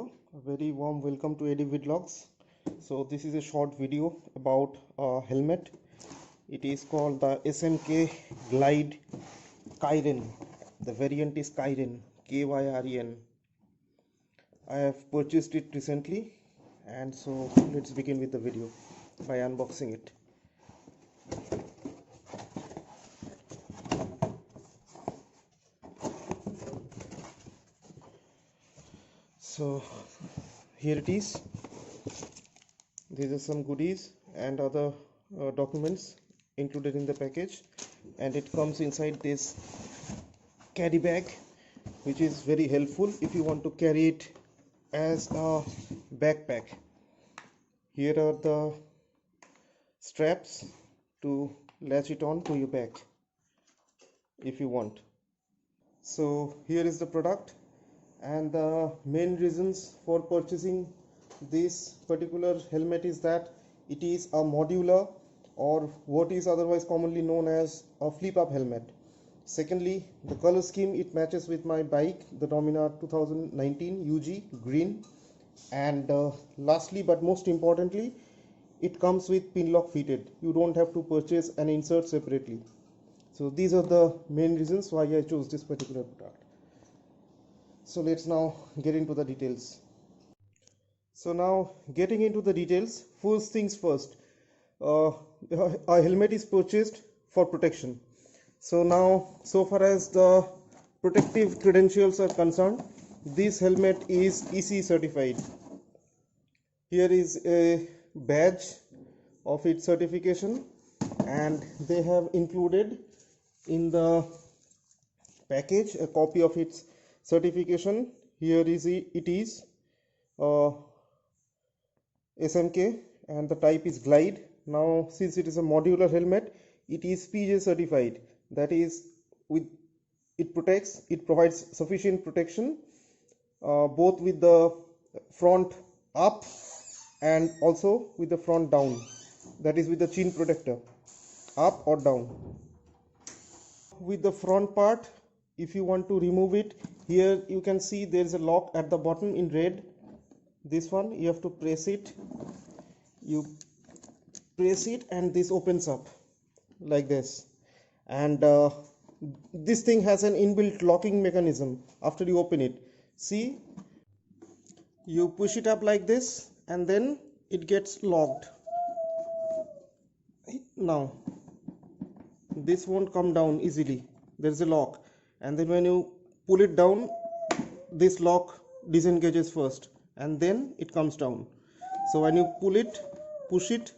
all, a very warm welcome to AD Vlogs. So this is a short video about a helmet. It is called the SMK Glide Kyren. The variant is Kyren, Kyren. I have purchased it recently, and so let's begin with the video by unboxing it. So here it is. These are some goodies and other documents included in the package, and it comes inside this carry bag, which is very helpful if you want to carry it as a backpack. Here are the straps to latch it on to your back if you want. So here is the product, and the main reasons for purchasing this particular helmet is that it is a modular, or what is otherwise commonly known as a flip up helmet. Secondly, the color scheme, it matches with my bike, the Dominar 2019 UG green. And lastly but most importantly, it comes with pin lock fitted. You don't have to purchase an insert separately. So these are the main reasons why I chose this particular product. So let's now get into the details. So now getting into the details, first things first, a helmet is purchased for protection. So now, so far as the protective credentials are concerned, this helmet is EC certified. Here is a badge of its certification, and they have included in the package a copy of its certification. Here is it is SMK, and the type is Glide. Now since it is a modular helmet, it is PJ certified. That is, it provides sufficient protection both with the front up and also with the front down, that is with the chin protector, up or down. With the front part, if you want to remove it, here you can see there is a lock at the bottom in red. This one you have to press it, and this opens up like this, and this thing has an inbuilt locking mechanism. After you open it, see, you push it up like this and then it gets locked. Now this won't come down easily, there's a lock, and then when you pull it down, this lock disengages first and then it comes down. So when you pull it, push it,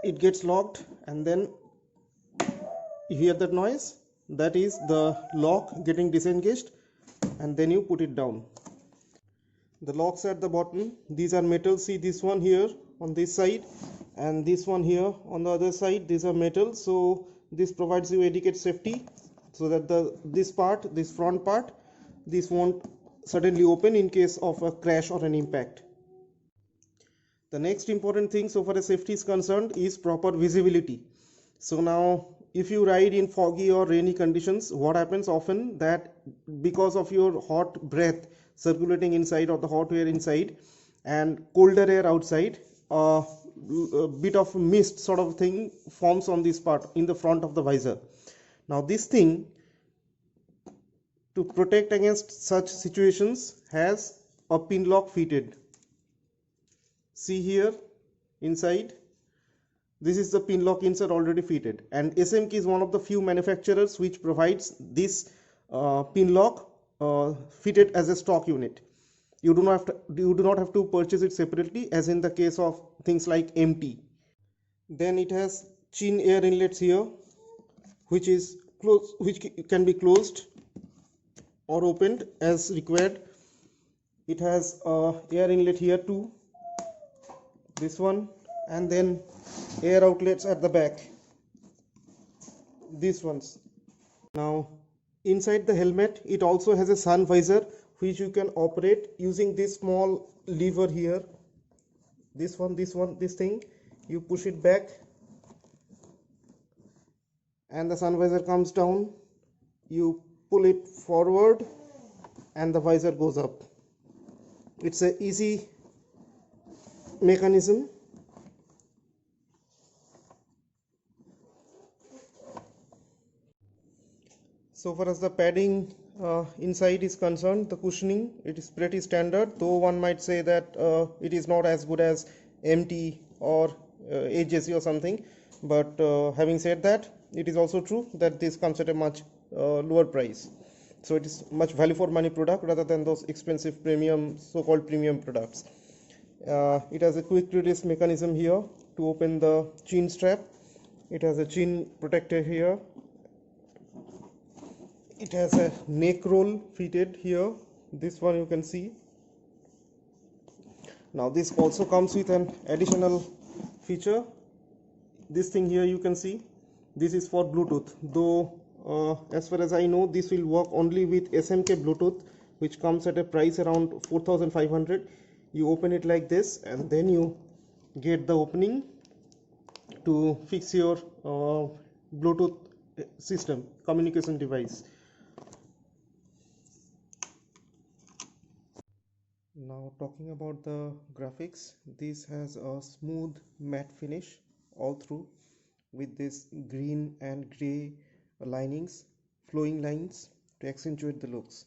it gets locked, and then you hear that noise, that is the lock getting disengaged, and then you put it down. The locks at the bottom, these are metal. See, this one here on this side and this one here on the other side, these are metal. So this provides you adequate safety, so that this front part, this won't suddenly open in case of a crash or an impact. The next important thing so far as safety is concerned is proper visibility. So now if you ride in foggy or rainy conditions, what happens often that because of your hot breath circulating inside, or the hot air inside and colder air outside, a bit of mist sort of thing forms on this part in the front of the visor. Now this thing, to protect against such situations, has a pin lock fitted. See here inside, this is the pin lock insert already fitted, and SMK is one of the few manufacturers which provides this pin lock fitted as a stock unit. You do not have to purchase it separately, as in the case of things like MT. Then it has chin air inlets here, which can be closed or opened as required. It has air inlet here too, this one, and then air outlets at the back, these ones. Now inside the helmet, it also has a sun visor, which you can operate using this small lever here. This thing, you push it back and the sun visor comes down. You pull it forward and the visor goes up. It's a easy mechanism. So far as the padding inside is concerned, the cushioning, it is pretty standard, though one might say that it is not as good as MT or AJC or something. But having said that, it is also true that this comes at a much lower price. So it is much value for money product rather than those expensive premium, so-called premium products. It has a quick release mechanism here to open the chin strap. It has a chin protector here. It has a neck roll fitted here. This one you can see. Now this also comes with an additional feature. This thing here you can see. This is for Bluetooth. Though as far as I know, this will work only with SMK Bluetooth, which comes at a price around 4,500. You open it like this, and then you get the opening to fix your Bluetooth system, communication device. Now talking about the graphics, this has a smooth matte finish all through with this green and grey linings, flowing lines to accentuate the looks.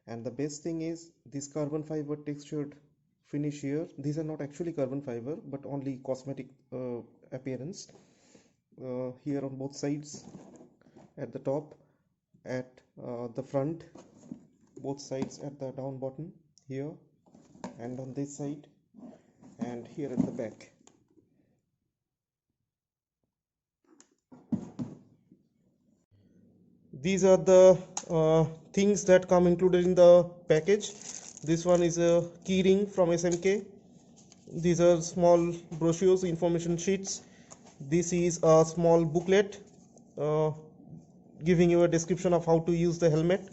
And the best thing is this carbon fiber textured finish here. These are not actually carbon fiber but only cosmetic appearance. Here on both sides, at the top, at the front, both sides at the down button here, and on this side, and here at the back. These are the things that come included in the package. This one is a key ring from SMK. These are small brochures, information sheets. This is a small booklet giving you a description of how to use the helmet.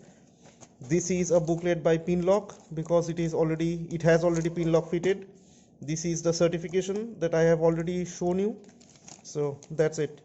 This is a booklet by Pinlock because it has already Pinlock fitted. This is the certification that I have already shown you. So that's it.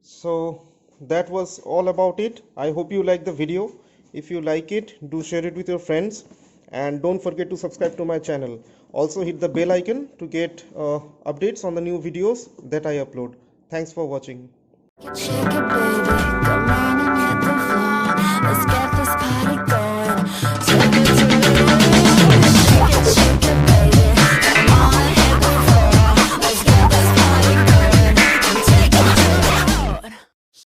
So that was all about it. I hope you like the video. If you like it, do share it with your friends, and don't forget to subscribe to my channel. Also hit the bell icon to get updates on the new videos that I upload. Thanks for watching. Shake it, baby. Come